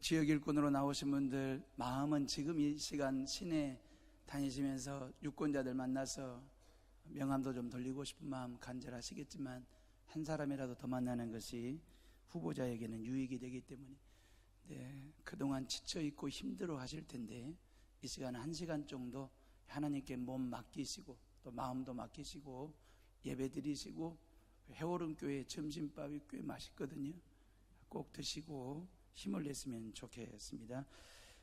지역 일꾼으로 나오신 분들, 마음은 지금 이 시간 시내 다니시면서 유권자들 만나서 명함도 좀 돌리고 싶은 마음 간절하시겠지만 한 사람이라도 더 만나는 것이 후보자에게는 유익이 되기 때문에 그동안 지쳐있고 힘들어 하실 텐데 이 시간 1시간 정도 하나님께 몸 맡기시고 또 마음도 맡기시고 예배 드리시고, 해오름 교회 점심밥이 꽤 맛있거든요. 꼭 드시고 힘을 냈으면 좋겠습니다.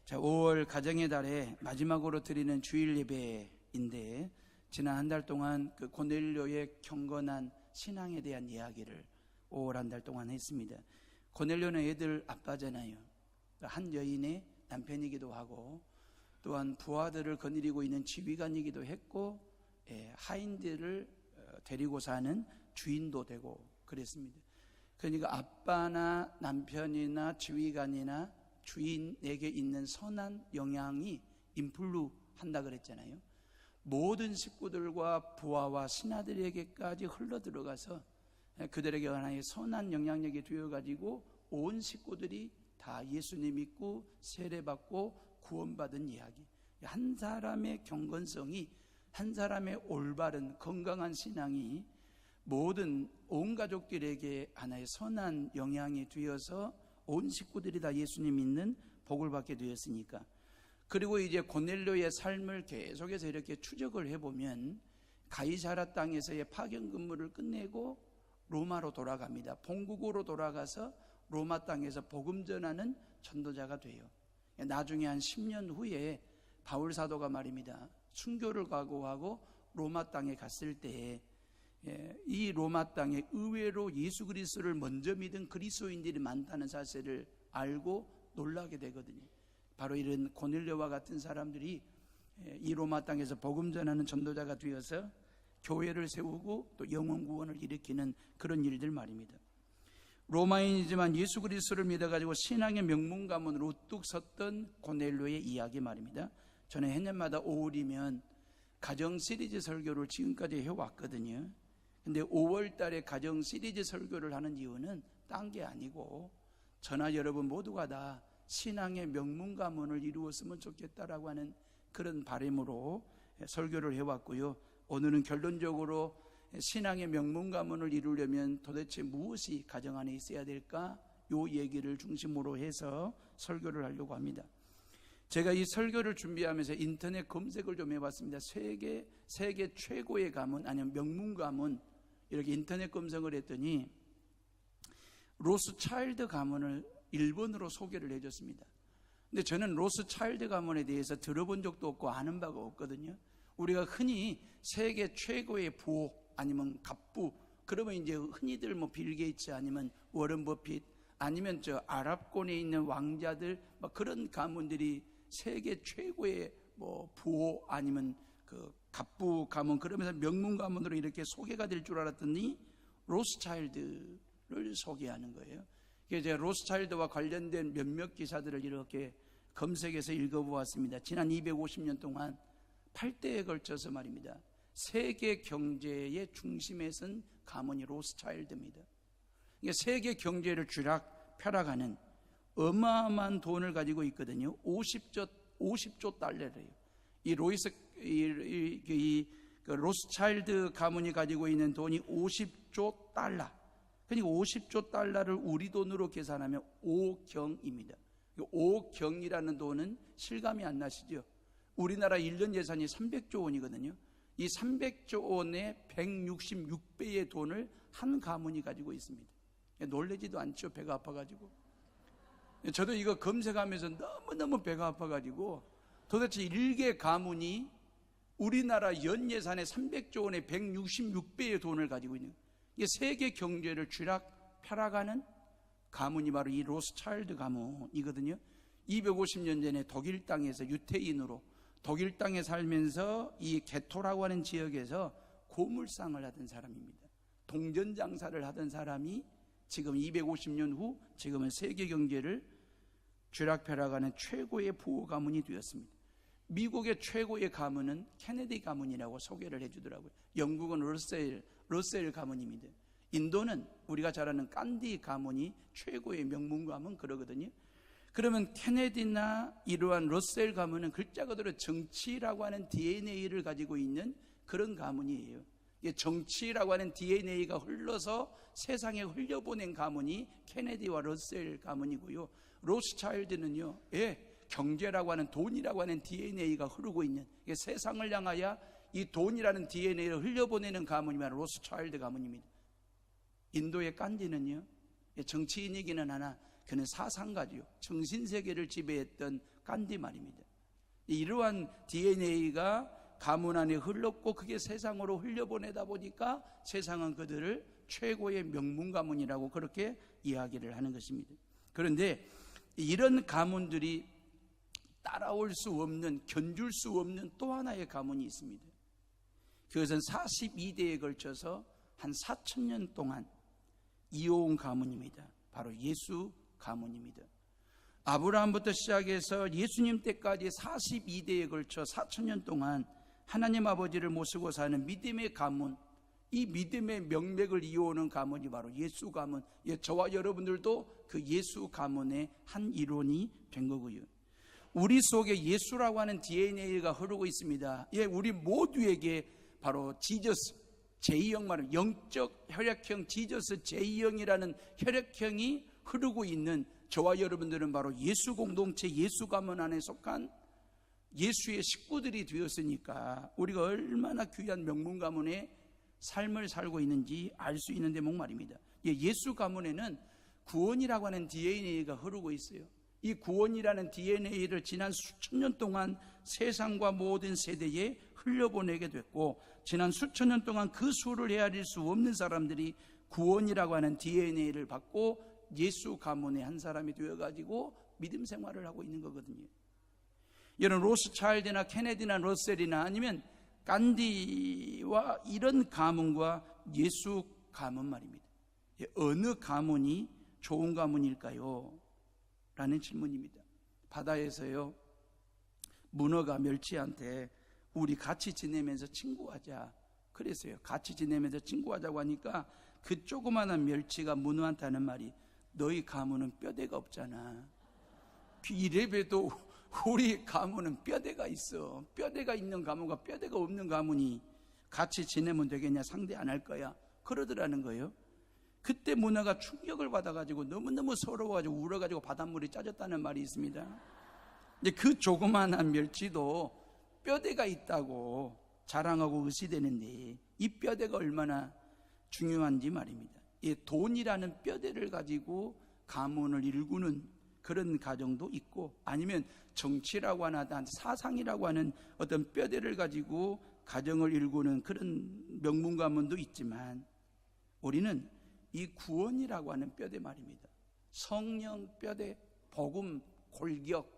자, 5월 가정의 달에 마지막으로 드리는 주일 예배인데, 지난 한 달 동안 그 고넬료의 경건한 신앙에 대한 이야기를 5월 한 달 동안 했습니다. 고넬료는 애들 아빠잖아요. 한 여인의 남편이기도 하고, 또한 부하들을 거느리고 있는 지휘관이기도 했고, 하인들을 데리고 사는 주인도 되고 그랬습니다. 그러니까 아빠나 남편이나 지휘관이나 주인에게 있는 선한 영향이 인플루 한다 그랬잖아요. 모든 식구들과 부하와 신하들에게까지 흘러 들어가서 그들에게 하나의 선한 영향력이 되어가지고 온 식구들이 다 예수님 믿고 세례받고 구원받은 이야기. 한 사람의 경건성이, 한 사람의 올바른 건강한 신앙이 모든 온 가족들에게 하나의 선한 영향이 되어서 온 식구들이 다 예수님 믿는 복을 받게 되었으니까. 그리고 이제 고넬료의 삶을 계속해서 이렇게 추적을 해보면 가이사랴 땅에서의 파견 근무를 끝내고 로마로 돌아갑니다. 본국으로 돌아가서 로마 땅에서 복음 전하는 전도자가 돼요. 나중에 한 10년 후에 바울 사도가 말입니다, 순교를 각오하고 로마 땅에 갔을 때 이 로마 땅에 의외로 예수 그리스도를 먼저 믿은 그리스도인들이 많다는 사실을 알고 놀라게 되거든요. 바로 이런 고넬료와 같은 사람들이 이 로마 땅에서 복음 전하는 전도자가 되어서 교회를 세우고 또 영혼 구원을 일으키는 그런 일들 말입니다. 로마인이지만 예수 그리스도를 믿어가지고 신앙의 명문 가문으로 우뚝 섰던 고넬료의 이야기 말입니다. 저는 해년마다 5월이면 가정 시리즈 설교를 지금까지 해왔거든요. 근데 5월 달에 가정 시리즈 설교를 하는 이유는 딴 게 아니고 저나 여러분 모두가 다 신앙의 명문 가문을 이루었으면 좋겠다라고 하는 그런 바람으로 설교를 해왔고요. 오늘은 결론적으로 신앙의 명문 가문을 이루려면 도대체 무엇이 가정 안에 있어야 될까? 요 얘기를 중심으로 해서 설교를 하려고 합니다. 제가 이 설교를 준비하면서 인터넷 검색을 좀 해봤습니다. 세계 최고의 가문 아니면 명문 가문, 이렇게 인터넷 검색을 했더니 로스차일드 가문을 일본으로 소개를 해줬습니다. 근데 저는 로스차일드 가문에 대해서 들어본 적도 없고 아는 바가 없거든요. 우리가 흔히 세계 최고의 부호 아니면 갑부, 그러면 이제 흔히들 뭐 빌 게이츠 아니면 워런 버핏 아니면 저 아랍권에 있는 왕자들 막 그런 가문들이 세계 최고의 뭐 부호 아니면 그 갑부 가문, 그러면서 명문 가문으로 이렇게 소개가 될 줄 알았더니 로스차일드를 소개하는 거예요. 그래서 제가 로스차일드와 관련된 몇몇 기사들을 이렇게 검색해서 읽어보았습니다. 지난 250년 동안 8대에 걸쳐서 말입니다, 세계 경제의 중심에 선 가문이 로스차일드입니다. 세계 경제를 쥐락펴락하는 어마어마한 돈을 가지고 있거든요. 50조 달러래요. 이 로스차일드 가문이 가지고 있는 돈이 50조 달러. 그러니까 50조 달러를 우리 돈으로 계산하면 5경입니다. 5경이라는 돈은 실감이 안 나시죠? 우리나라 1년 예산이 300조 원이거든요. 이 300조 원의 166배의 돈을 한 가문이 가지고 있습니다. 놀라지도 않죠, 배가 아파가지고. 저도 이거 검색하면서 너무너무 배가 아파가지고 도대체 1개 가문이 우리나라 연 예산의 300조 원의 166배의 돈을 가지고 있는, 이게 세계 경제를 쥐락펴락하는 가문이 바로 이 로스차일드 가문이거든요. 250년 전에 독일 땅에서 유태인으로 독일 땅에 살면서 이 게토라고 하는 지역에서 고물상을 하던 사람입니다. 동전 장사를 하던 사람이 지금 250년 후 지금은 세계 경제를 쥐락펴락하는 최고의 부호 가문이 되었습니다. 미국의 최고의 가문은 케네디 가문이라고 소개를 해주더라고요. 영국은 러셀 가문입니다. 인도는 우리가 잘 아는 깐디 가문이 최고의 명문 가문 그러거든요. 그러면 케네디나 이러한 러셀 가문은 글자 그대로 정치라고 하는 DNA를 가지고 있는 그런 가문이에요. 정치라고 하는 DNA가 흘러서 세상에 흘려보낸 가문이 케네디와 러셀 가문이고요. 로스차일드는요, 경제라고 하는 돈이라고 하는 DNA가 흐르고 있는, 세상을 향하여 이 돈이라는 DNA를 흘려보내는 가문이 바로 로스차일드 가문입니다. 인도의 간디는요, 정치인이기는 하나 그는 사상가죠. 정신세계를 지배했던 간디 말입니다. 이러한 DNA가 가문 안에 흘렀고 그게 세상으로 흘려보내다 보니까 세상은 그들을 최고의 명문 가문이라고 그렇게 이야기를 하는 것입니다. 그런데 이런 가문들이 따라올 수 없는, 견줄 수 없는 또 하나의 가문이 있습니다. 그것은 42대에 걸쳐서 한 4,000년 동안 이어온 가문입니다. 바로 예수 가문입니다. 아브라함부터 시작해서 예수님 때까지 42대에 걸쳐 4,000년 동안 하나님 아버지를 모시고 사는 믿음의 가문, 이 믿음의 명맥을 이어오는 가문이 바로 예수 가문. 저와 여러분들도 그 예수 가문의 한 일원이 된 거고요. 우리 속에 예수라고 하는 DNA가 흐르고 있습니다. 우리 모두에게 바로 지저스 제2형, 말은 영적 혈액형 지저스 제2형이라는 혈액형이 흐르고 있는 저와 여러분들은 바로 예수 공동체, 예수 가문 안에 속한 예수의 식구들이 되었으니까 우리가 얼마나 귀한 명문 가문의 삶을 살고 있는지 알 수 있는 대목 말입니다. 예수 가문에는 구원이라고 하는 DNA가 흐르고 있어요. 이 구원이라는 DNA를 지난 수천 년 동안 세상과 모든 세대에 흘려보내게 됐고, 지난 수천 년 동안 그 수를 헤아릴 수 없는 사람들이 구원이라고 하는 DNA를 받고 예수 가문의 한 사람이 되어가지고 믿음 생활을 하고 있는 거거든요. 여러분, 로스차일드나 케네디나 러셀이나 아니면 간디와 이런 가문과 예수 가문 말입니다. 어느 가문이 좋은 가문일까요? 라는 질문입니다. 바다에서요, 문어가 멸치한테 우리 같이 지내면서 친구하자 그랬어요. 같이 지내면서 친구하자고 하니까 그 조그마한 멸치가 문어한테 하는 말이, 너희 가문은 뼈대가 없잖아. 이래봬도 우리 가문은 뼈대가 있어. 뼈대가 있는 가문과 뼈대가 없는 가문이 같이 지내면 되겠냐, 상대 안 할 거야, 그러더라는 거예요. 그때 문어가 충격을 받아가지고 너무너무 서러워가지고 울어가지고 바닷물이 짜졌다는 말이 있습니다. 근데 그 조그마한 멸치도 뼈대가 있다고 자랑하고 의시되는데 이 뼈대가 얼마나 중요한지 말입니다. 이 돈이라는 뼈대를 가지고 가문을 일구는 그런 가정도 있고, 아니면 정치라고 하나 사상이라고 하는 어떤 뼈대를 가지고 가정을 일구는 그런 명문 가문도 있지만, 우리는 이 구원이라고 하는 뼈대 말입니다. 성령 뼈대, 복음, 골격,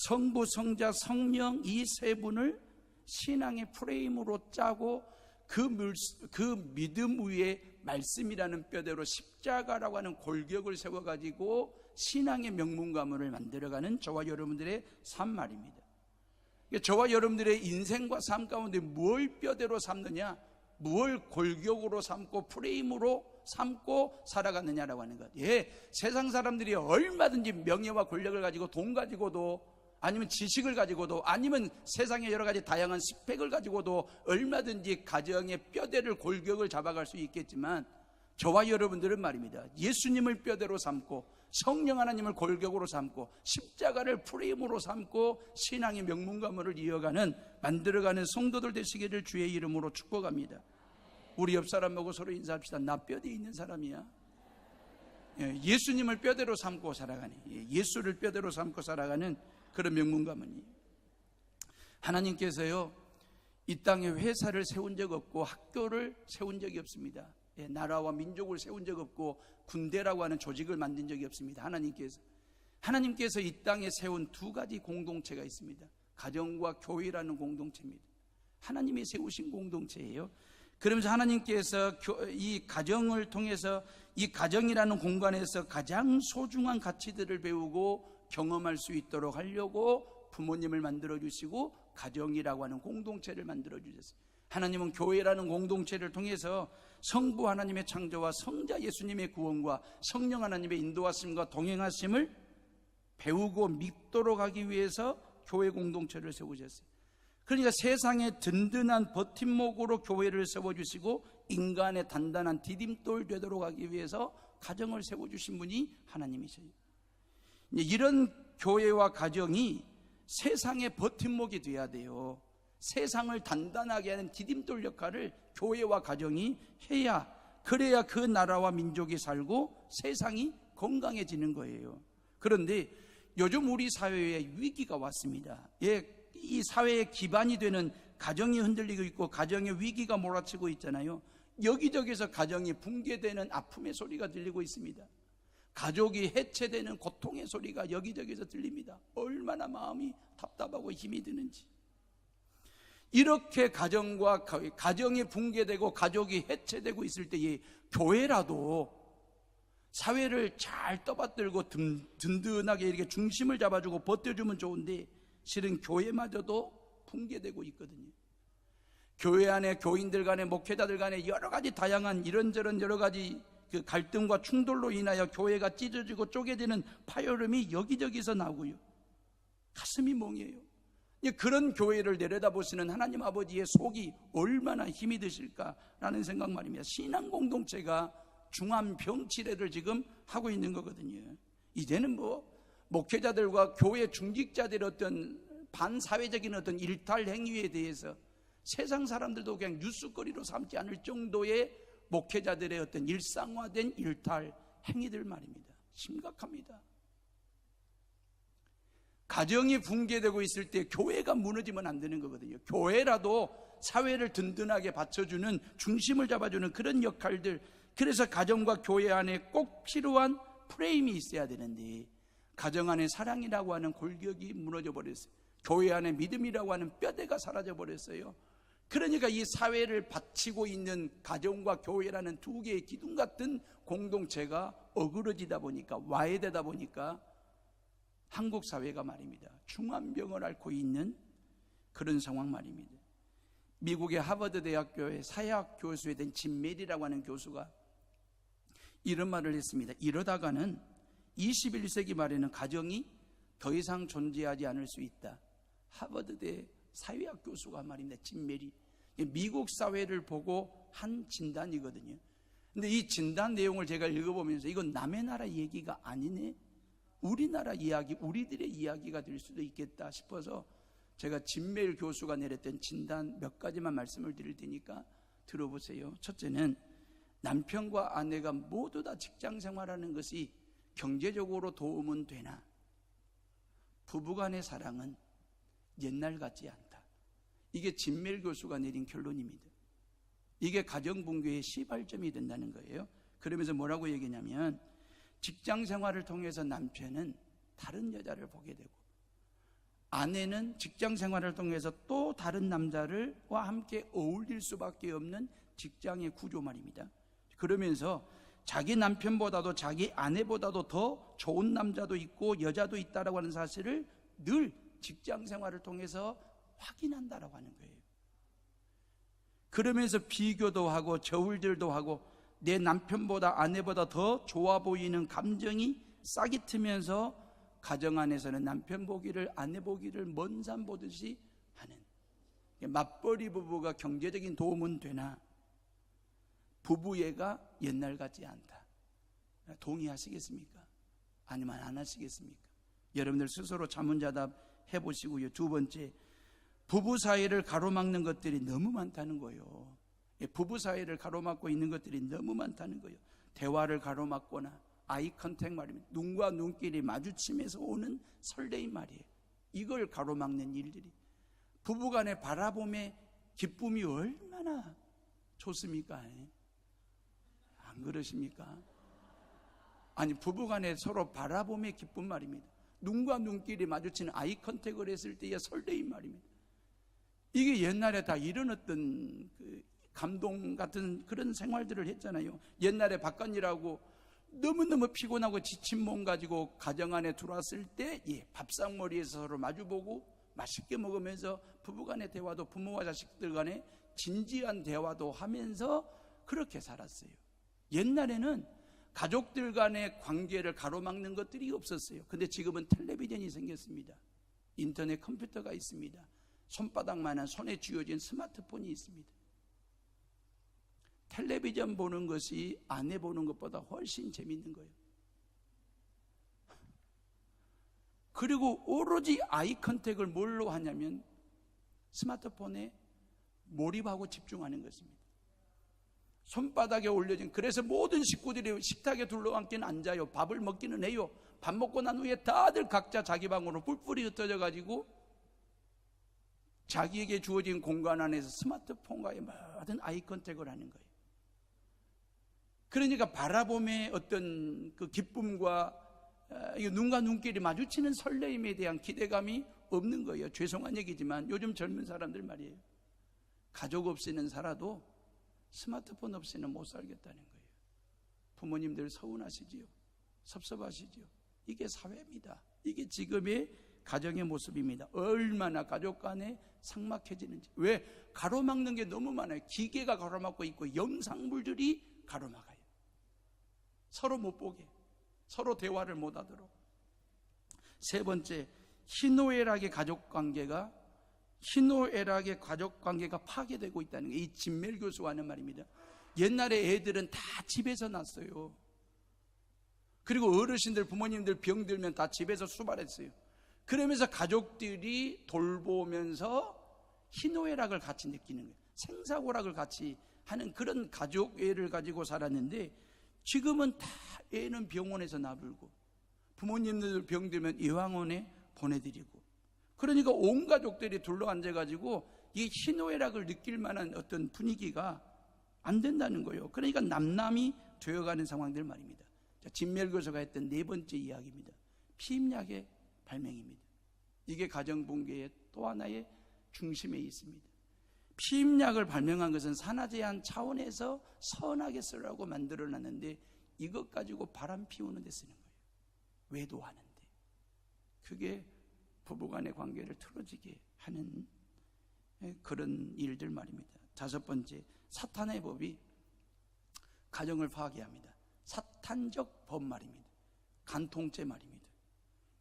성부, 성자, 성령 이 세 분을 신앙의 프레임으로 짜고 그 믿음 위에 말씀이라는 뼈대로 십자가라고 하는 골격을 세워가지고 신앙의 명문 가문을 만들어가는 저와 여러분들의 삶 말입니다. 저와 여러분들의 인생과 삶 가운데 뭘 뼈대로 삼느냐, 뭘 골격으로 삼고 프레임으로 삼고 살아가느냐라고 하는 것. 세상 사람들이 얼마든지 명예와 권력을 가지고 돈 가지고도, 아니면 지식을 가지고도, 아니면 세상의 여러 가지 다양한 스펙을 가지고도 얼마든지 가정의 뼈대를, 골격을 잡아갈 수 있겠지만, 저와 여러분들은 말입니다, 예수님을 뼈대로 삼고 성령 하나님을 골격으로 삼고 십자가를 프레임으로 삼고 신앙의 명문 가문을 이어가는, 만들어가는 성도들 되시기를 주의 이름으로 축복합니다. 우리 옆 사람 보고 서로 인사합시다. 나 뼈대 있는 사람이야. 예수님을 뼈대로 삼고 살아가는, 예수를 뼈대로 삼고 살아가는 그런 명문 가문이에요. 하나님께서요, 이 땅에 회사를 세운 적 없고 학교를 세운 적이 없습니다. 나라와 민족을 세운 적 없고 군대라고 하는 조직을 만든 적이 없습니다. 하나님께서 이 땅에 세운 두 가지 공동체가 있습니다. 가정과 교회라는 공동체입니다. 하나님이 세우신 공동체예요. 그러면서 하나님께서 이 가정을 통해서, 이 가정이라는 공간에서 가장 소중한 가치들을 배우고 경험할 수 있도록 하려고 부모님을 만들어 주시고 가정이라고 하는 공동체를 만들어 주셨어요. 하나님은 교회라는 공동체를 통해서 성부 하나님의 창조와 성자 예수님의 구원과 성령 하나님의 인도하심과 동행하심을 배우고 믿도록 하기 위해서 교회 공동체를 세우셨어요. 그러니까 세상에 든든한 버팀목으로 교회를 세워주시고 인간의 단단한 디딤돌 되도록 하기 위해서 가정을 세워주신 분이 하나님이세요. 이런 교회와 가정이 세상의 버팀목이 돼야 돼요. 세상을 단단하게 하는 디딤돌 역할을 교회와 가정이 해야, 그래야 그 나라와 민족이 살고 세상이 건강해지는 거예요. 그런데 요즘 우리 사회에 위기가 왔습니다. 이 사회의 기반이 되는 가정이 흔들리고 있고 가정의 위기가 몰아치고 있잖아요. 여기저기서 가정이 붕괴되는 아픔의 소리가 들리고 있습니다. 가족이 해체되는 고통의 소리가 여기저기서 들립니다. 얼마나 마음이 답답하고 힘이 드는지. 이렇게 가정이 붕괴되고 가족이 해체되고 있을 때에 교회라도 사회를 잘 떠받들고 든든하게 이렇게 중심을 잡아주고 버텨주면 좋은데 실은 교회마저도 붕괴되고 있거든요. 교회 안에 교인들 간에 목회자들 간에 여러 가지 다양한 이런저런 여러 가지 그 갈등과 충돌로 인하여 교회가 찢어지고 쪼개지는 파열음이 여기저기서 나고요. 가슴이 멍해요. 그런 교회를 내려다보시는 하나님 아버지의 속이 얼마나 힘이 드실까라는 생각 말입니다. 신앙 공동체가 중환병치레를 지금 하고 있는 거거든요. 이제는 목회자들과 교회 중직자들의 어떤 반사회적인 어떤 일탈 행위에 대해서 세상 사람들도 그냥 뉴스거리로 삼지 않을 정도의 목회자들의 어떤 일상화된 일탈 행위들 말입니다. 심각합니다. 가정이 붕괴되고 있을 때 교회가 무너지면 안 되는 거거든요. 교회라도 사회를 든든하게 받쳐주는, 중심을 잡아주는 그런 역할들, 그래서 가정과 교회 안에 꼭 필요한 프레임이 있어야 되는데 가정 안에 사랑이라고 하는 골격이 무너져 버렸어요. 교회 안에 믿음이라고 하는 뼈대가 사라져 버렸어요. 그러니까 이 사회를 바치고 있는 가정과 교회라는 두 개의 기둥 같은 공동체가 어그러지다 보니까, 와해되다 보니까 한국 사회가 말입니다, 중환병을 앓고 있는 그런 상황 말입니다. 미국의 하버드 대학교의 사회학 교수에 된 짐 메리라고 하는 교수가 이런 말을 했습니다. 이러다가는 21세기 말에는 가정이 더 이상 존재하지 않을 수 있다. 하버드대 사회학 교수가 말입니다. 짐 메리. 미국 사회를 보고 한 진단이거든요. 근데 이 진단 내용을 제가 읽어보면서 이건 남의 나라 얘기가 아니네, 우리나라 이야기, 우리들의 이야기가 될 수도 있겠다 싶어서 제가 짐 메리 교수가 내렸던 진단 몇 가지만 말씀을 드릴 테니까 들어보세요. 첫째는 남편과 아내가 모두 다 직장 생활하는 것이 경제적으로 도움은 되나 부부간의 사랑은 옛날 같지 않다. 이게 짐 메리 교수가 내린 결론입니다. 이게 가정 붕괴의 시발점이 된다는 거예요. 그러면서 뭐라고 얘기냐면 직장 생활을 통해서 남편은 다른 여자를 보게 되고 아내는 직장 생활을 통해서 또 다른 남자와 함께 어울릴 수밖에 없는 직장의 구조 말입니다. 그러면서 자기 남편보다도 자기 아내보다도 더 좋은 남자도 있고 여자도 있다라고 하는 사실을 늘 직장 생활을 통해서 확인한다라고 하는 거예요. 그러면서 비교도 하고 저울질도 하고 내 남편보다 아내보다 더 좋아 보이는 감정이 싹이 트면서 가정 안에서는 남편 보기를 아내 보기를 먼 산 보듯이 하는, 맞벌이 부부가 경제적인 도움은 되나 부부애가 옛날 같지 않다. 동의하시겠습니까? 아니면 안 하시겠습니까? 여러분들 스스로 자문자답 해보시고요. 두 번째, 부부 사이를 가로막는 것들이 너무 많다는 거예요. 부부 사이를 가로막고 있는 것들이 너무 많다는 거예요. 대화를 가로막거나 아이 컨택 말입니다. 눈과 눈길이 마주치면서 오는 설레임 말이에요. 이걸 가로막는 일들이, 부부간의 바라봄의 기쁨이 얼마나 좋습니까? 안 그러십니까? 아니, 부부간에 서로 바라봄의 기쁨 말입니다. 눈과 눈길이 마주치는 아이 컨택을 했을 때의 설레임 말입니다. 이게 옛날에 다 이런 어떤 감동 같은 그런 생활들을 했잖아요. 옛날에 바깥일하고 너무너무 피곤하고 지친 몸 가지고 가정 안에 들어왔을 때 밥상머리에서 서로 마주보고 맛있게 먹으면서 부부간의 대화도, 부모와 자식들 간에 진지한 대화도 하면서 그렇게 살았어요. 옛날에는 가족들 간의 관계를 가로막는 것들이 없었어요. 근데 지금은 텔레비전이 생겼습니다. 인터넷 컴퓨터가 있습니다. 손바닥만한 손에 쥐어진 스마트폰이 있습니다. 텔레비전 보는 것이 아내 보는 것보다 훨씬 재밌는 거예요. 그리고 오로지 아이 컨택을 뭘로 하냐면 스마트폰에 몰입하고 집중하는 것입니다. 손바닥에 올려진, 그래서 모든 식구들이 식탁에 둘러앉기는 앉아요. 밥을 먹기는 해요. 밥 먹고 난 후에 다들 각자 자기 방으로 뿔뿔이 흩어져 가지고 자기에게 주어진 공간 안에서 스마트폰과의 모든 아이 컨택을 하는 거예요. 그러니까 바라봄의 어떤 그 기쁨과 눈과 눈길이 마주치는 설레임에 대한 기대감이 없는 거예요. 죄송한 얘기지만 요즘 젊은 사람들 말이에요. 가족 없이는 살아도 스마트폰 없이는 못 살겠다는 거예요. 부모님들 서운하시지요? 섭섭하시지요? 이게 사회입니다. 이게 지금의 가정의 모습입니다. 얼마나 가족 간에 삭막해지는지. 왜? 가로막는 게 너무 많아요. 기계가 가로막고 있고 영상물들이 가로막아요. 서로 못 보게, 서로 대화를 못 하도록. 세 번째, 희노애락의 가족관계가 파괴되고 있다는 게 이 진멜 교수가 하는 말입니다. 옛날에 애들은 다 집에서 났어요. 그리고 어르신들, 부모님들 병들면 다 집에서 수발했어요. 그러면서 가족들이 돌보면서 희노애락을 같이 느끼는 거예요. 생사고락을 같이 하는 그런 가족애를 가지고 살았는데, 지금은 다 애는 병원에서 나불고 부모님들 병들면 요양원에 보내드리고, 그러니까 온 가족들이 둘러앉아가지고 이 희노애락을 느낄 만한 어떤 분위기가 안 된다는 거예요. 그러니까 남남이 되어가는 상황들 말입니다. 진멜 교수가 했던 네 번째 이야기입니다. 피임약의 발명입니다. 이게 가정붕괴의 또 하나의 중심에 있습니다. 피임약을 발명한 것은 산화제한 차원에서 선하게 쓰라고 만들어놨는데, 이것 가지고 바람 피우는 데 쓰는 거예요. 외도하는데. 그게 부부간의 관계를 틀어지게 하는 그런 일들 말입니다. 다섯 번째, 사탄의 법이 가정을 파괴합니다. 사탄적 법 말입니다. 간통죄 말입니다.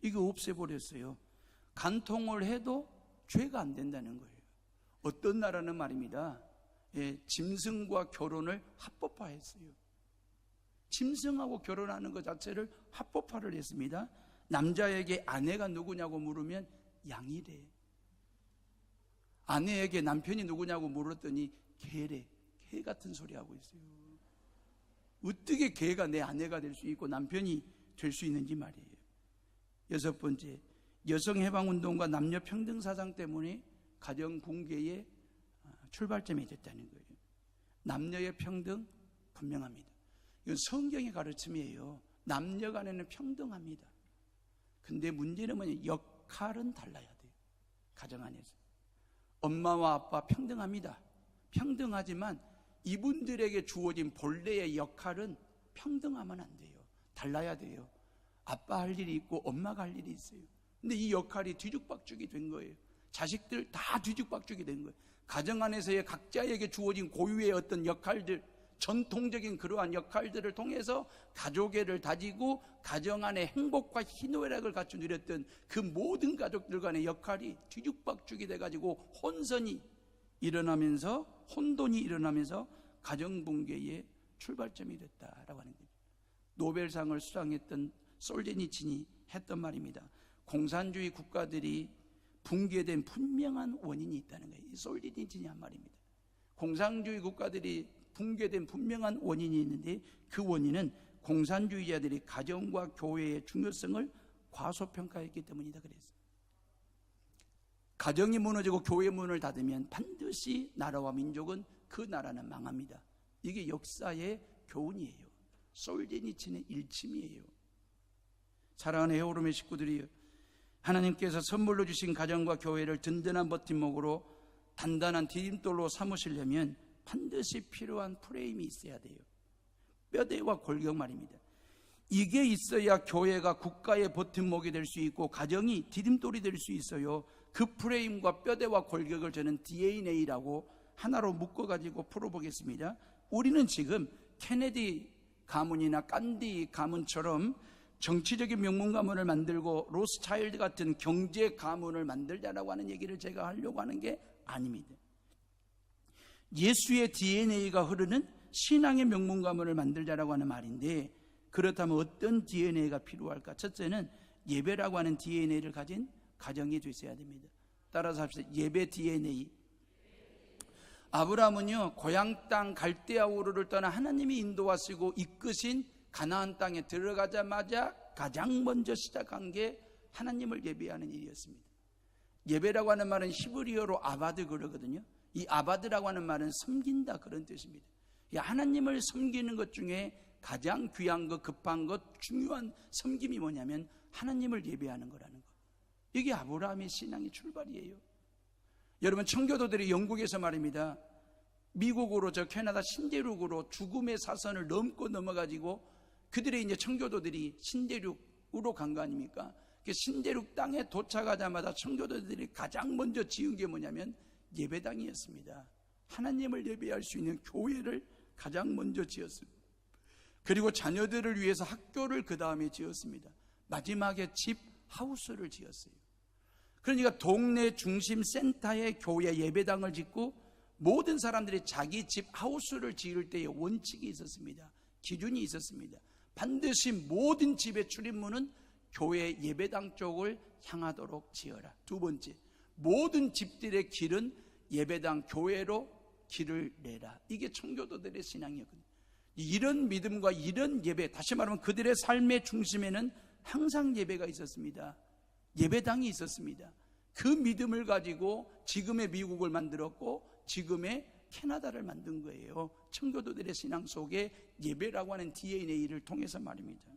이거 없애버렸어요. 간통을 해도 죄가 안 된다는 거예요. 어떤 나라는 말입니다, 짐승과 결혼을 합법화했어요. 짐승하고 결혼하는 것 자체를 합법화를 했습니다. 남자에게 아내가 누구냐고 물으면 양이래. 아내에게 남편이 누구냐고 물었더니 개래. 개 같은 소리 하고 있어요. 어떻게 개가 내 아내가 될 수 있고 남편이 될 수 있는지 말이에요. 여섯 번째, 여성해방운동과 남녀평등사상 때문에 가정 붕괴의 출발점이 됐다는 거예요. 남녀의 평등 분명합니다. 이건 성경의 가르침이에요. 남녀 간에는 평등합니다. 근데 문제는 뭐냐, 역할은 달라야 돼요. 가정 안에서 엄마와 아빠 평등합니다. 평등하지만 이분들에게 주어진 본래의 역할은 평등하면 안 돼요. 달라야 돼요. 아빠 할 일이 있고 엄마가 할 일이 있어요. 근데 이 역할이 뒤죽박죽이 된 거예요. 자식들 다 뒤죽박죽이 된 거예요. 가정 안에서의 각자에게 주어진 고유의 어떤 역할들, 전통적인 그러한 역할들을 통해서 가족애를 다지고 가정 안에 행복과 희노애락을 같이 누렸던 그 모든 가족들 간의 역할이 뒤죽박죽이 돼가지고 혼선이 일어나면서, 혼돈이 일어나면서 가정 붕괴의 출발점이 됐다라고 하는 거예요. 노벨상을 수상했던 솔제니친이 했던 말입니다. 공산주의 국가들이 붕괴된 분명한 원인이 있다는 거예요. 이 솔제니친이 한 말입니다. 공산주의 국가들이 붕괴된 분명한 원인이 있는데, 그 원인은 공산주의자들이 가정과 교회의 중요성을 과소평가했기 때문이다 그랬어요. 가정이 무너지고 교회 문을 닫으면 반드시 나라와 민족은, 그 나라는 망합니다. 이게 역사의 교훈이에요. 솔제니친의 일침이에요. 사랑하는 헤어룸의 식구들이, 하나님께서 선물로 주신 가정과 교회를 든든한 버팀목으로 단단한 디딤돌로 삼으시려면 반드시 필요한 프레임이 있어야 돼요. 뼈대와 골격 말입니다. 이게 있어야 교회가 국가의 버팀목이 될 수 있고 가정이 디딤돌이 될 수 있어요. 그 프레임과 뼈대와 골격을 저는 DNA라고 하나로 묶어가지고 풀어보겠습니다. 우리는 지금 케네디 가문이나 깐디 가문처럼 정치적인 명문 가문을 만들고 로스차일드 같은 경제 가문을 만들자라고 하는 얘기를 제가 하려고 하는 게 아닙니다. 예수의 DNA가 흐르는 신앙의 명문 가문을 만들자라고 하는 말인데, 그렇다면 어떤 DNA가 필요할까? 첫째는 예배라고 하는 DNA를 가진 가정이 있어야 됩니다. 따라서 합시다. 예배 DNA. 아브라함은요, 고향 땅 갈대아 우르를 떠나 하나님이 인도하시고 이끄신 가나안 땅에 들어가자마자 가장 먼저 시작한 게 하나님을 예배하는 일이었습니다. 예배라고 하는 말은 히브리어로 아바드 그러거든요. 이 아바드라고 하는 말은 섬긴다, 그런 뜻입니다. 하나님을 섬기는 것 중에 가장 귀한 것, 급한 것, 중요한 섬김이 뭐냐면 하나님을 예배하는 거라는 거. 이게 아브라함의 신앙의 출발이에요. 여러분, 청교도들이 영국에서 말입니다, 미국으로, 저 캐나다 신대륙으로 죽음의 사선을 넘고 넘어가지고 그들의 이제 청교도들이 신대륙으로 간 거 아닙니까? 그 신대륙 땅에 도착하자마자 청교도들이 가장 먼저 지은 게 뭐냐면 예배당이었습니다. 하나님을 예배할 수 있는 교회를 가장 먼저 지었습니다. 그리고 자녀들을 위해서 학교를 그 다음에 지었습니다. 마지막에 집, 하우스를 지었어요. 그러니까 동네 중심 센터에 교회 예배당을 짓고 모든 사람들이 자기 집, 하우스를 지을 때의 원칙이 있었습니다. 기준이 있었습니다. 반드시 모든 집의 출입문은 교회 예배당 쪽을 향하도록 지어라. 두 번째, 모든 집들의 길은 예배당, 교회로 길을 내라. 이게 청교도들의 신앙이었거든요. 이런 믿음과 이런 예배, 다시 말하면 그들의 삶의 중심에는 항상 예배가 있었습니다. 예배당이 있었습니다. 그 믿음을 가지고 지금의 미국을 만들었고 지금의 캐나다를 만든 거예요. 청교도들의 신앙 속에 예배라고 하는 DNA를 통해서 말입니다.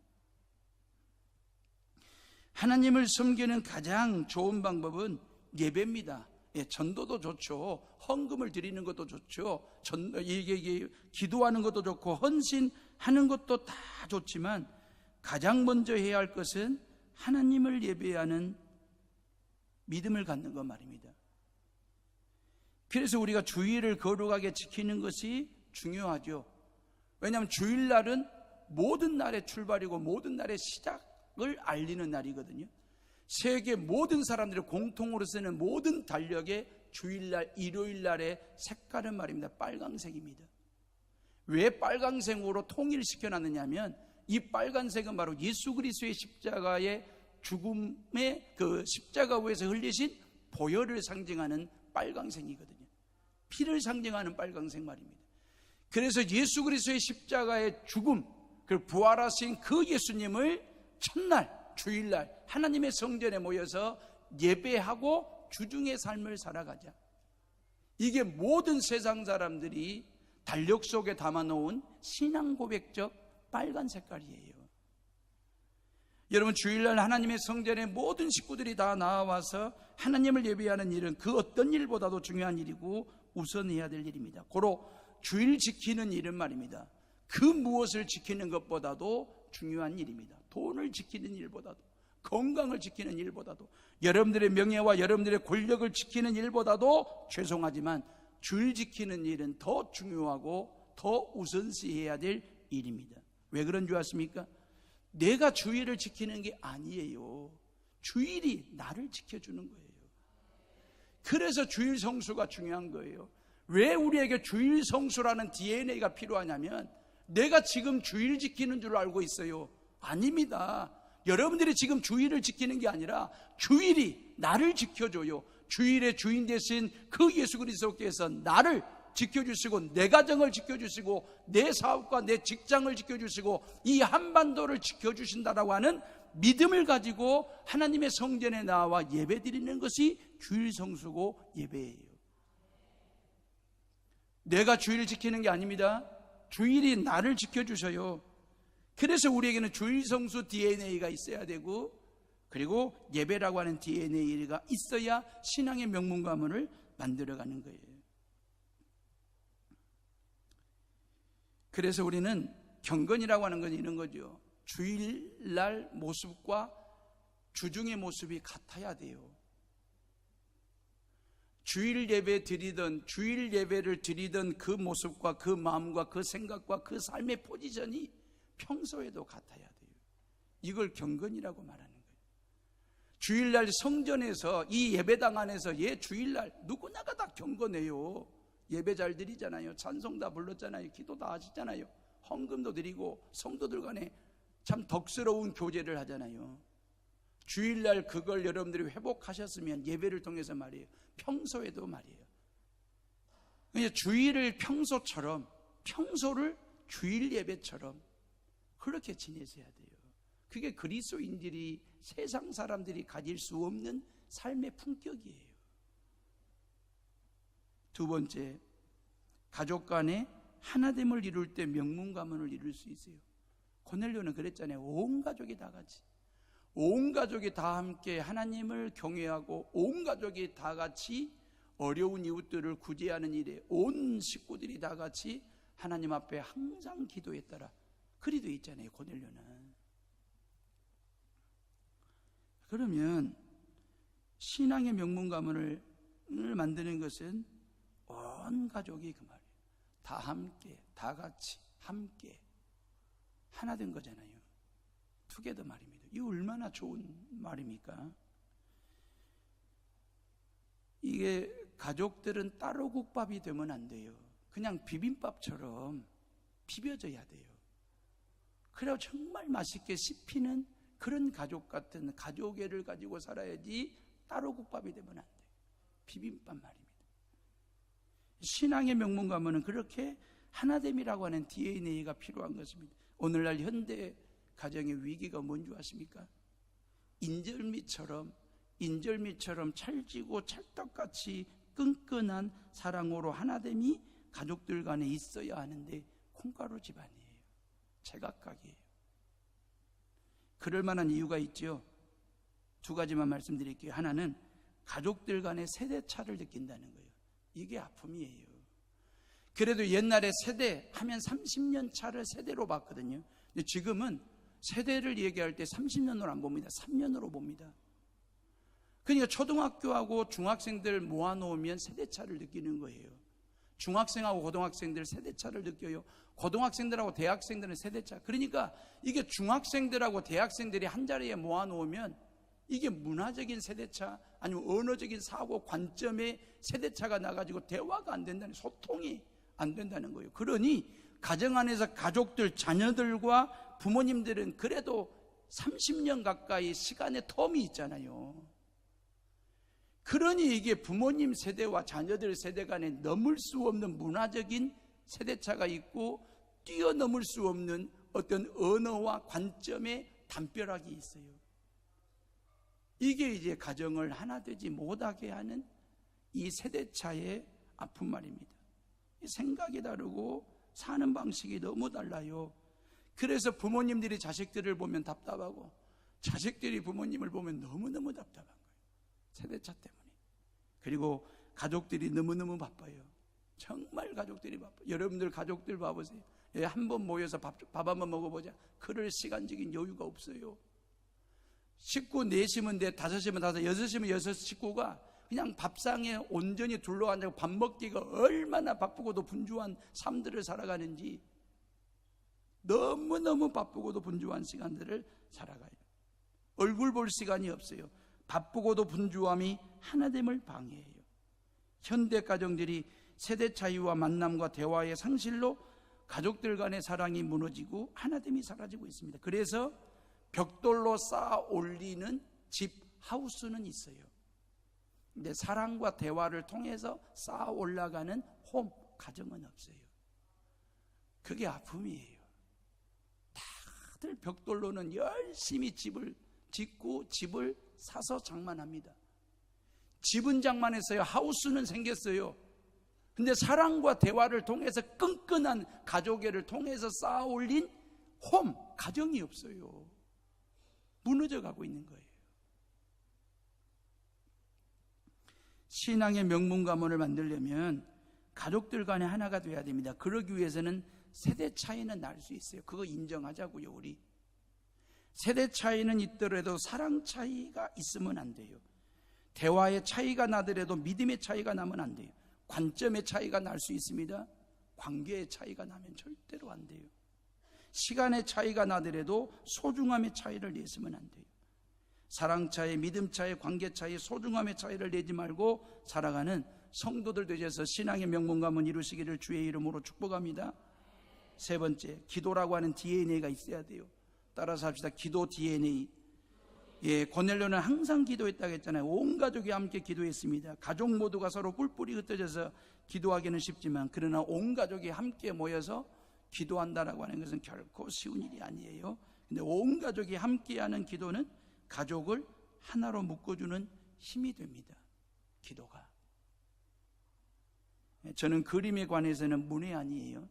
하나님을 섬기는 가장 좋은 방법은 예배입니다. 전도도 좋죠. 헌금을 드리는 것도 좋죠. 기도하는 것도 좋고 헌신하는 것도 다 좋지만 가장 먼저 해야 할 것은 하나님을 예배하는 믿음을 갖는 것 말입니다. 그래서 우리가 주일을 거룩하게 지키는 것이 중요하죠. 왜냐하면 주일날은 모든 날의 출발이고 모든 날의 시작을 알리는 날이거든요. 세계 모든 사람들이 공통으로 쓰는 모든 달력의 주일날, 일요일날의 색깔은 말입니다, 빨강색입니다. 왜 빨강색으로 통일시켜놨느냐면 이 빨간색은 바로 예수 그리스도의 십자가의 죽음의 그 십자가 위에서 흘리신 보혈을 상징하는 빨강색이거든요. 피를 상징하는 빨강색 말입니다. 그래서 예수 그리스도의 십자가의 죽음, 그 부활하신 그 예수님을 첫날 주일날 하나님의 성전에 모여서 예배하고 주중의 삶을 살아가자. 이게 모든 세상 사람들이 달력 속에 담아놓은 신앙 고백적 빨간 색깔이에요. 여러분, 주일날 하나님의 성전에 모든 식구들이 다 나와서 하나님을 예배하는 일은 그 어떤 일보다도 중요한 일이고 우선해야 될 일입니다. 고로 주일 지키는 일은 말입니다, 그 무엇을 지키는 것보다도 중요한 일입니다. 돈을 지키는 일보다도, 건강을 지키는 일보다도, 여러분들의 명예와 여러분들의 권력을 지키는 일보다도 죄송하지만 주일 지키는 일은 더 중요하고 더 우선시해야 될 일입니다. 왜 그런 줄 아십니까? 내가 주일을 지키는 게 아니에요. 주일이 나를 지켜주는 거예요. 그래서 주일 성수가 중요한 거예요. 왜 우리에게 주일 성수라는 DNA가 필요하냐면 내가 지금 주일 지키는 줄 알고 있어요. 아닙니다. 여러분들이 지금 주일을 지키는 게 아니라 주일이 나를 지켜줘요. 주일의 주인 되신 그 예수 그리스도께서 나를 지켜주시고 내 가정을 지켜주시고 내 사업과 내 직장을 지켜주시고 이 한반도를 지켜주신다라고 하는 믿음을 가지고 하나님의 성전에 나와 예배드리는 것이 주일 성수고 예배예요. 내가 주일을 지키는 게 아닙니다. 주일이 나를 지켜주셔요. 그래서 우리에게는 주일 성수 DNA가 있어야 되고, 그리고 예배라고 하는 DNA가 있어야 신앙의 명문 가문을 만들어가는 거예요. 그래서 우리는 경건이라고 하는 건 이런 거죠. 주일날 모습과 주중의 모습이 같아야 돼요. 주일 예배 드리던, 주일 예배를 드리던 그 모습과 그 마음과 그 생각과 그 삶의 포지션이 평소에도 같아야 돼요. 이걸 경건이라고 말하는 거예요. 주일날 성전에서 이 예배당 안에서 주일날 누구나가 다 경건해요. 예배 잘 드리잖아요. 찬송 다 불렀잖아요. 기도 다 하시잖아요. 헌금도 드리고 성도들 간에 참 덕스러운 교제를 하잖아요. 주일날 그걸 여러분들이 회복하셨으면 예배를 통해서 말이에요. 평소에도 말이에요. 주일을 평소처럼, 평소를 주일 예배처럼 그렇게 지내셔야 돼요. 그게 그리스도인들이, 세상 사람들이 가질 수 없는 삶의 품격이에요. 두 번째, 가족 간에 하나됨을 이룰 때 명문가문을 이룰 수 있어요. 고넬료는 그랬잖아요. 온 가족이 다 같이, 온 가족이 다 함께 하나님을 경외하고 온 가족이 다 같이 어려운 이웃들을 구제하는 일에 온 식구들이 다 같이 하나님 앞에 항상 기도했더라. 그리 돼 있잖아요, 고넬료는. 그러면 신앙의 명문 가문을 만드는 것은 온 가족이 그 말이에요. 다 함께, 다 같이, 함께 하나 된 거잖아요. 투게더 말입니다. 이거 얼마나 좋은 말입니까? 이게 가족들은 따로 국밥이 되면 안 돼요. 그냥 비빔밥처럼 비벼져야 돼요. 그래야 정말 맛있게 씹히는 그런 가족 같은 가족애를 가지고 살아야지 따로 국밥이 되면 안 돼요. 비빔밥 말입니다. 신앙의 명문 가문은 그렇게 하나됨이라고 하는 DNA가 필요한 것입니다. 오늘날 현대 가정의 위기가 뭔지 아십니까? 인절미처럼 찰지고 찰떡같이 끈끈한 사랑으로 하나됨이 가족들 간에 있어야 하는데 콩가루 집안이에요. 제각각이에요. 그럴 만한 이유가 있죠. 두 가지만 말씀드릴게요. 하나는 가족들 간의 세대차를 느낀다는 거예요. 이게 아픔이에요. 그래도 옛날에 세대 하면 30년 차를 세대로 봤거든요. 근데 지금은 세대를 얘기할 때 30년으로 안 봅니다. 3년으로 봅니다. 그러니까 초등학교하고 중학생들 모아놓으면 세대차를 느끼는 거예요. 중학생하고 고등학생들 세대차를 느껴요. 고등학생들하고 대학생들은 세대차. 그러니까 이게 중학생들하고 대학생들이 한 자리에 모아놓으면 이게 문화적인 세대차 아니면 언어적인 사고 관점의 세대차가 나가지고 대화가 안 된다는, 소통이 안 된다는 거예요. 그러니 가정 안에서 가족들, 자녀들과 부모님들은 그래도 30년 가까이 시간의 텀이 있잖아요. 그러니 이게 부모님 세대와 자녀들 세대 간에 넘을 수 없는 문화적인 세대차가 있고 뛰어넘을 수 없는 어떤 언어와 관점의 담벼락이 있어요. 이게 이제 가정을 하나 되지 못하게 하는 이 세대차의 아픈 말입니다. 생각이 다르고 사는 방식이 너무 달라요. 그래서 부모님들이 자식들을 보면 답답하고 자식들이 부모님을 보면 너무너무 답답한 거예요. 세대차 때문에. 그리고 가족들이 너무너무 바빠요. 정말 가족들이 바빠요. 여러분들 가족들 봐보세요. 한번 모여서 밥 한번 먹어보자. 그럴 시간적인 여유가 없어요. 식구 넷이면 넷, 다섯이면 다섯, 여섯이면 여섯 식구가 그냥 밥상에 온전히 둘러앉아서 밥 먹기가 얼마나 바쁘고도 분주한 삶들을 살아가는지, 너무너무 바쁘고도 분주한 시간들을 살아가요. 얼굴 볼 시간이 없어요. 바쁘고도 분주함이 하나됨을 방해해요. 현대 가정들이 세대 차이와 만남과 대화의 상실로 가족들 간의 사랑이 무너지고 하나됨이 사라지고 있습니다. 그래서 벽돌로 쌓아 올리는 집, 하우스는 있어요. 근데 사랑과 대화를 통해서 쌓아 올라가는 홈, 가정은 없어요. 그게 아픔이에요. 다들 벽돌로는 열심히 집을 짓고 집을 사서 장만합니다. 집은 장만했어요. 하우스는 생겼어요. 근데 사랑과 대화를 통해서 끈끈한 가족애를 통해서 쌓아 올린 홈, 가정이 없어요. 무너져 가고 있는 거예요. 신앙의 명문 가문을 만들려면 가족들 간에 하나가 돼야 됩니다. 그러기 위해서는 세대 차이는 날 수 있어요. 그거 인정하자고요. 우리 세대 차이는 있더라도 사랑 차이가 있으면 안 돼요. 대화의 차이가 나더라도 믿음의 차이가 나면 안 돼요. 관점의 차이가 날 수 있습니다. 관계의 차이가 나면 절대로 안 돼요. 시간의 차이가 나더라도 소중함의 차이를 내서는 안 돼요. 사랑 차이, 믿음 차이, 관계 차이, 소중함의 차이를 내지 말고 살아가는 성도들 되셔서 신앙의 명문가문 이루시기를 주의 이름으로 축복합니다. 세 번째, 기도라고 하는 DNA가 있어야 돼요. 따라서 합시다. 기도 DNA. 예, 고넬료는 항상 기도했다고 했잖아요. 온 가족이 함께 기도했습니다. 가족 모두가 서로 뿔뿔이 흩어져서 기도하기는 쉽지만, 그러나 온 가족이 함께 모여서 기도한다라고 하는 것은 결코 쉬운 일이 아니에요. 근데 온 가족이 함께하는 기도는 가족을 하나로 묶어주는 힘이 됩니다. 기도가. 저는 그림에 관해서는 문외한이에요.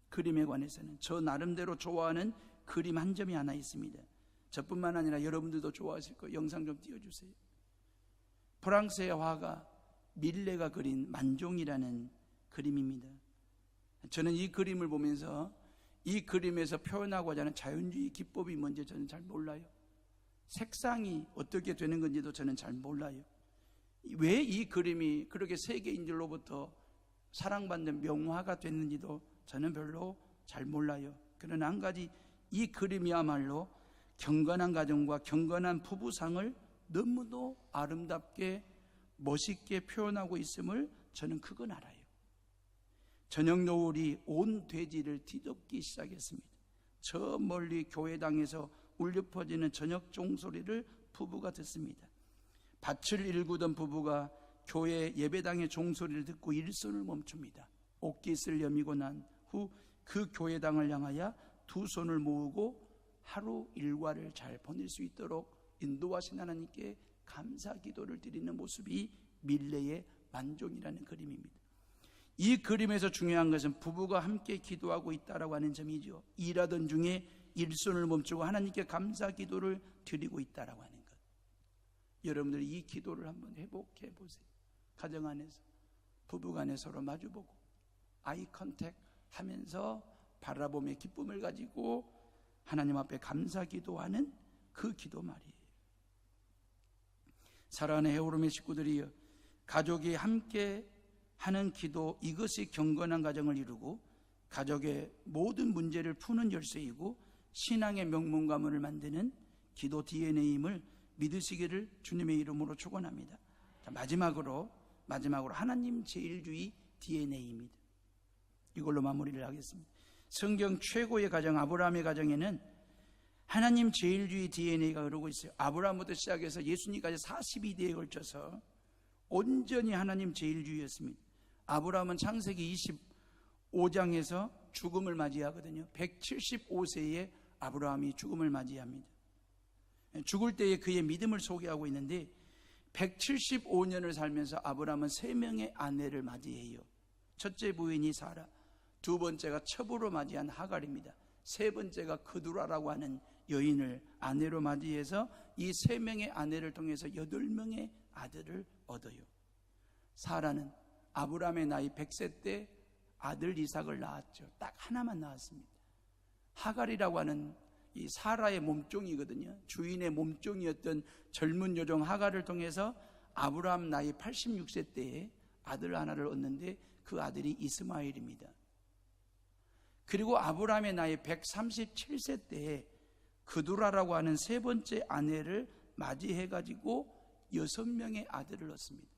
그림에 관해서는 저 나름대로 좋아하는 그림 한 점이 하나 있습니다. 저뿐만 아니라 여러분들도 좋아하실 거예요. 영상 좀 띄워주세요. 프랑스의 화가 밀레가 그린 만종이라는 그림입니다. 저는 이 그림을 보면서 이 그림에서 표현하고자 하는 자연주의 기법이 뭔지 저는 잘 몰라요. 색상이 어떻게 되는 건지도 저는 잘 몰라요. 왜 이 그림이 그렇게 세계인들로부터 사랑받는 명화가 됐는지도 저는 별로 잘 몰라요. 그러나 한 가지, 이 그림이야말로 경건한 가정과 경건한 부부상을 너무도 아름답게 멋있게 표현하고 있음을 저는 그건 알아요. 저녁 노을이 온 대지를 뒤덮기 시작했습니다. 저 멀리 교회당에서 울려 퍼지는 저녁 종소리를 부부가 듣습니다. 밭을 일구던 부부가 교회 예배당의 종소리를 듣고 일손을 멈춥니다. 옷깃을 여미고 난 후 그 교회당을 향하여 두 손을 모으고 하루 일과를 잘 보낼 수 있도록 인도하신 하나님께 감사 기도를 드리는 모습이 밀레의 만종이라는 그림입니다. 이 그림에서 중요한 것은 부부가 함께 기도하고 있다라고 하는 점이죠. 일하던 중에 일손을 멈추고 하나님께 감사 기도를 드리고 있다라고 하는 것. 여러분들이 이 기도를 한번 회복해 보세요. 가정 안에서 부부간에 서로 마주보고 아이 컨택 하면서 바라보며 기쁨을 가지고 하나님 앞에 감사 기도하는 그 기도 말이에요. 사랑하는 헤어룸의 식구들이여, 가족이 함께 하는 기도, 이것이 경건한 가정을 이루고 가족의 모든 문제를 푸는 열쇠이고 신앙의 명문 가문을 만드는 기도 DNA임을 믿으시기를 주님의 이름으로 축원합니다. 자, 마지막으로 하나님 제일주의 DNA입니다. 이걸로 마무리를 하겠습니다. 성경 최고의 가정 아브라함의 가정에는 하나님 제일주의 DNA가 흐르고 있어요. 아브라함부터 시작해서 예수님까지 42대에 걸쳐서 온전히 하나님 제일주의였습니다. 아브라함은 창세기 25장에서 죽음을 맞이하거든요. 175세에 아브라함이 죽음을 맞이합니다. 죽을 때에 그의 믿음을 소개하고 있는데 175년을 살면서 아브라함은 3명의 아내를 맞이해요. 첫째 부인이 사라, 두 번째가 첩으로 맞이한 하갈입니다. 세 번째가 그두라라고 하는 여인을 아내로 맞이해서 이 3명의 아내를 통해서 8명의 아들을 얻어요. 사라는 아브라함의 나이 100세 때 아들 이삭을 낳았죠. 딱 하나만 낳았습니다. 하갈이라고 하는 이 사라의 몸종이거든요. 주인의 몸종이었던 젊은 여종 하갈을 통해서 아브라함 나이 86세 때에 아들 하나를 얻는데 그 아들이 이스마엘입니다. 그리고 아브라함의 나이 137세 때에 그두라라고 하는 세 번째 아내를 맞이해가지고 6명의 아들을 얻습니다.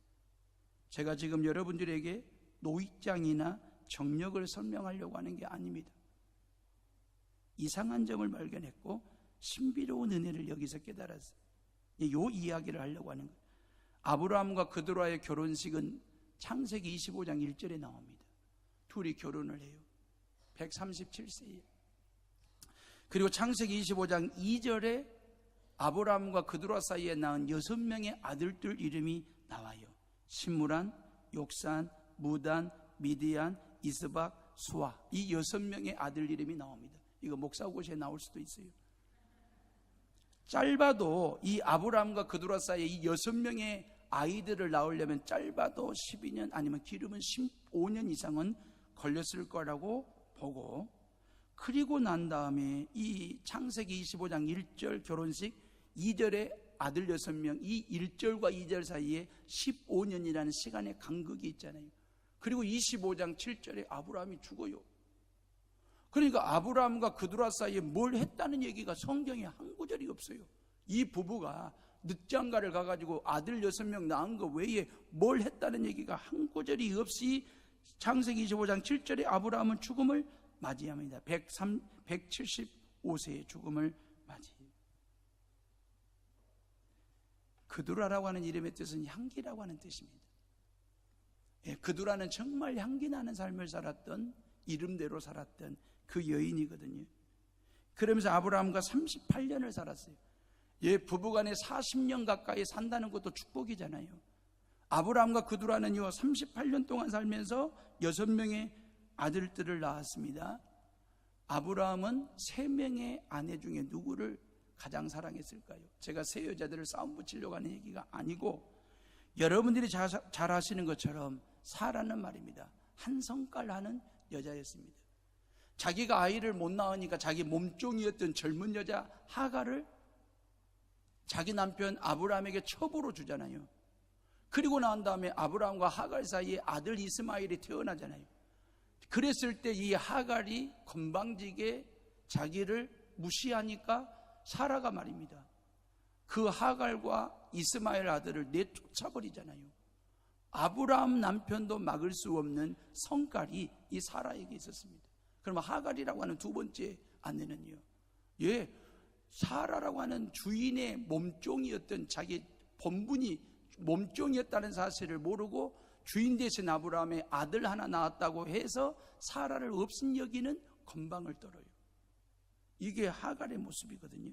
제가 지금 여러분들에게 노익장이나 정력을 설명하려고 하는 게 아닙니다. 이상한 점을 발견했고 신비로운 은혜를 여기서 깨달았어요. 이 이야기를 하려고 하는 거예요. 아브라함과 그두라의 결혼식은 창세기 25장 1절에 나옵니다. 둘이 결혼을 해요. 137세에. 그리고 창세기 25장 2절에 아브라함과 그두라 사이에 낳은 6명의 아들들 이름이 나와요. 신무란, 욕산, 무단, 미디안, 이스박, 수아. 이 6명의 아들 이름이 나옵니다. 이거 목사고시에 나올 수도 있어요. 짧아도 이 아브라함과 그두라 사이에 이 6명의 아이들을 낳으려면 짧아도 12년 아니면 길으면 15년 이상은 걸렸을 거라고 보고, 그리고 난 다음에 이 창세기 25장 1절 결혼식 2절에 아들 6명, 이 1절과 2절 사이에 15년이라는 시간의 간극이 있잖아요. 그리고 25장 7절에 아브라함이 죽어요. 그러니까 아브라함과 그두라 사이에 뭘 했다는 얘기가 성경에 한 구절이 없어요. 이 부부가 늦장가를 가가지고 아들 6명 낳은 거 외에 뭘 했다는 얘기가 한 구절이 없이 창세기 25장 7절에 아브라함은 죽음을 맞이합니다. 175세의 죽음을 맞이해요. 그두라라고 하는 이름의 뜻은 향기라고 하는 뜻입니다. 그두라는 정말 향기 나는 삶을 살았던, 이름대로 살았던 그 여인이거든요. 그러면서 아브라함과 38년을 살았어요. 부부간에 40년 가까이 산다는 것도 축복이잖아요. 아브라함과 그두라는요 38년 동안 살면서 6명의 아들들을 낳았습니다. 아브라함은 3명의 아내 중에 누구를 가장 사랑했을까요? 제가 세 여자들을 싸움 붙이려고 하는 얘기가 아니고, 여러분들이 잘 아시는 것처럼 사라는 말입니다. 한 성깔 하는 여자였습니다. 자기가 아이를 못 낳으니까 자기 몸종이었던 젊은 여자 하가를 자기 남편 아브라함에게 첩으로 주잖아요. 그리고 난 다음에 아브라함과 하갈 사이에 아들 이스마엘이 태어나잖아요. 그랬을 때 이 하갈이 건방지게 자기를 무시하니까 사라가 말입니다, 그 하갈과 이스마엘 아들을 내쫓아버리잖아요. 아브라함 남편도 막을 수 없는 성깔이 이 사라에게 있었습니다. 그러면 하갈이라고 하는 두 번째 아내는요, 사라라고 하는 주인의 몸종이었던, 자기 본분이 몸종이었다는 사실을 모르고 주인 대신 아브라함의 아들 하나 낳았다고 해서 사라를 없인 여기는 건방을 떨어요. 이게 하갈의 모습이거든요.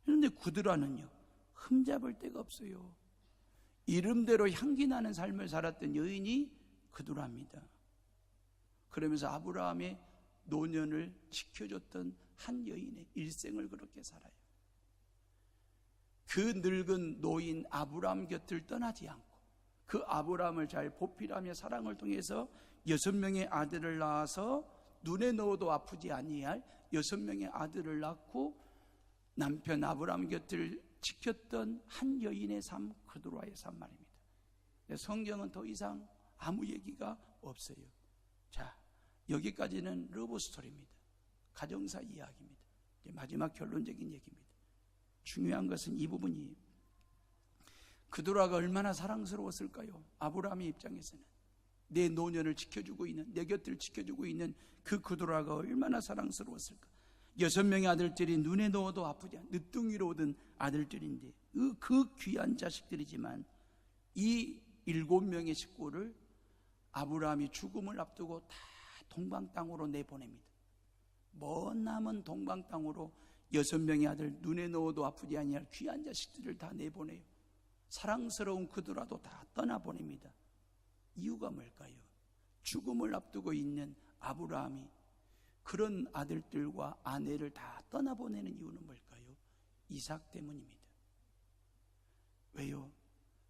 그런데 그두라는요 흠잡을 데가 없어요. 이름대로 향기 나는 삶을 살았던 여인이 그두라입니다. 그러면서 아브라함의 노년을 지켜줬던 한 여인의 일생을 그렇게 살아요. 그 늙은 노인 아브라함 곁을 떠나지 않고 그 아브라함을 잘 보필하며 사랑을 통해서 6명의 아들을 낳아서 눈에 넣어도 아프지 아니할 6명의 아들을 낳고 남편 아브라함 곁을 지켰던 한 여인의 삶, 그두라의 삶 말입니다. 성경은 더 이상 아무 얘기가 없어요. 자, 여기까지는 러브 스토리입니다. 가정사 이야기입니다. 이제 마지막 결론적인 얘기입니다. 중요한 것은 이 부분이에요. 그두라가 얼마나 사랑스러웠을까요? 아브라함의 입장에서는 내 노년을 지켜주고 있는, 내 곁을 지켜주고 있는 그 그두라가 얼마나 사랑스러웠을까. 6명의 아들들이 눈에 넣어도 아프지 않은 늦둥이로 얻은 아들들인데 그 귀한 자식들이지만 이 7명의 식구를 아브라함이 죽음을 앞두고 다 동방 땅으로 내보냅니다. 먼 남은 동방 땅으로 6명의 아들, 눈에 넣어도 아프지 아니할 귀한 자식들을 다 내보내요. 사랑스러운 그두라도 다 떠나보냅니다. 이유가 뭘까요? 죽음을 앞두고 있는 아브라함이 그런 아들들과 아내를 다 떠나보내는 이유는 뭘까요? 이삭 때문입니다. 왜요?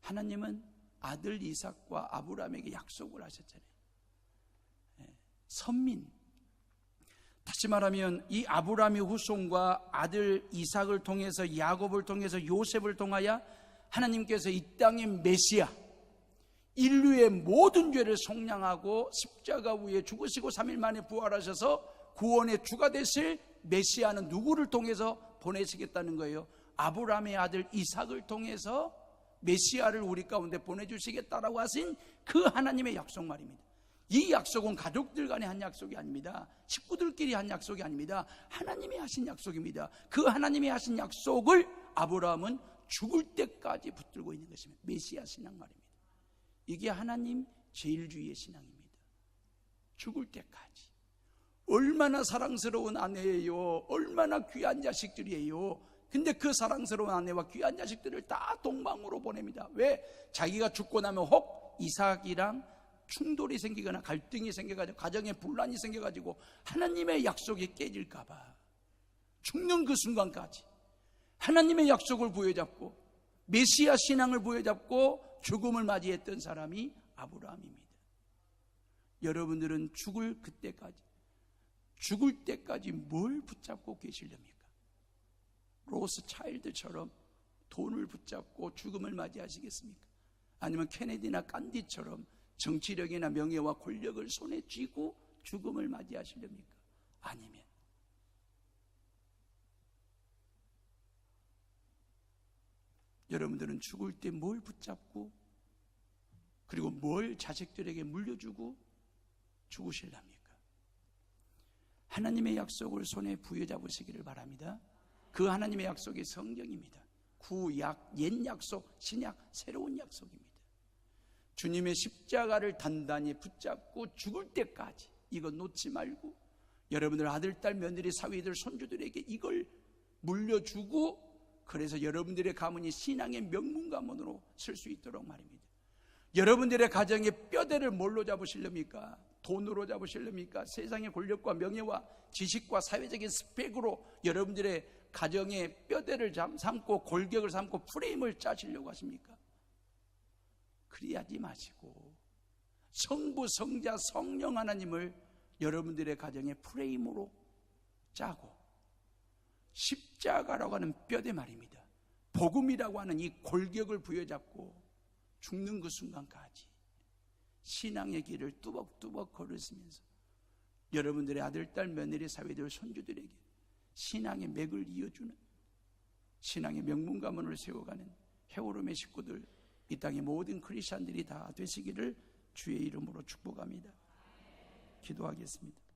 하나님은 아들 이삭과 아브라함에게 약속을 하셨잖아요. 선민, 다시 말하면 이 아브라함의 후손과 아들 이삭을 통해서, 야곱을 통해서, 요셉을 통하여 하나님께서 이 땅의 메시아, 인류의 모든 죄를 속량하고 십자가 위에 죽으시고 3일 만에 부활하셔서 구원의 주가 되실 메시아는 누구를 통해서 보내시겠다는 거예요? 아브라함의 아들 이삭을 통해서 메시아를 우리 가운데 보내주시겠다라고 하신 그 하나님의 약속 말입니다. 이 약속은 가족들 간의 한 약속이 아닙니다. 식구들끼리 한 약속이 아닙니다. 하나님이 하신 약속입니다. 그 하나님이 하신 약속을 아브라함은 죽을 때까지 붙들고 있는 것입니다. 메시아 신앙 말입니다. 이게 하나님 제일주의의 신앙입니다. 죽을 때까지. 얼마나 사랑스러운 아내예요. 얼마나 귀한 자식들이에요. 근데 그 사랑스러운 아내와 귀한 자식들을 다 동방으로 보냅니다. 왜? 자기가 죽고 나면 혹 이삭이랑 충돌이 생기거나 갈등이 생겨가지고 가정에 분란이 생겨가지고 하나님의 약속이 깨질까봐 죽는 그 순간까지 하나님의 약속을 부여잡고 메시아 신앙을 부여잡고 죽음을 맞이했던 사람이 아브라함입니다. 여러분들은 죽을 때까지 뭘 붙잡고 계시렵니까? 로스 차일드처럼 돈을 붙잡고 죽음을 맞이하시겠습니까? 아니면 케네디나 간디처럼 정치력이나 명예와 권력을 손에 쥐고 죽음을 맞이하시렵니까? 아니면 여러분들은 죽을 때 뭘 붙잡고 그리고 뭘 자식들에게 물려주고 죽으실랍니까? 하나님의 약속을 손에 부여잡으시기를 바랍니다. 그 하나님의 약속이 성경입니다. 구약, 옛 약속, 신약, 새로운 약속입니다. 주님의 십자가를 단단히 붙잡고 죽을 때까지 이거 놓지 말고 여러분들 아들, 딸, 며느리, 사위들, 손주들에게 이걸 물려주고 그래서 여러분들의 가문이 신앙의 명문 가문으로 쓸 수 있도록 말입니다. 여러분들의 가정의 뼈대를 뭘로 잡으시렵니까? 돈으로 잡으시렵니까? 세상의 권력과 명예와 지식과 사회적인 스펙으로 여러분들의 가정의 뼈대를 삼고 골격을 삼고 프레임을 짜시려고 하십니까? 그리하지 마시고 성부, 성자, 성령 하나님을 여러분들의 가정의 프레임으로 짜고 십자가라고 하는 뼈대 말입니다. 복음이라고 하는 이 골격을 부여잡고 죽는 그 순간까지 신앙의 길을 뚜벅뚜벅 걸으시면서 여러분들의 아들, 딸, 며느리, 사위들, 손주들에게 신앙의 맥을 이어주는 신앙의 명문 가문을 세워가는 헤오름의 식구들, 이 땅의 모든 크리스찬들이 다 되시기를 주의 이름으로 축복합니다. 기도하겠습니다.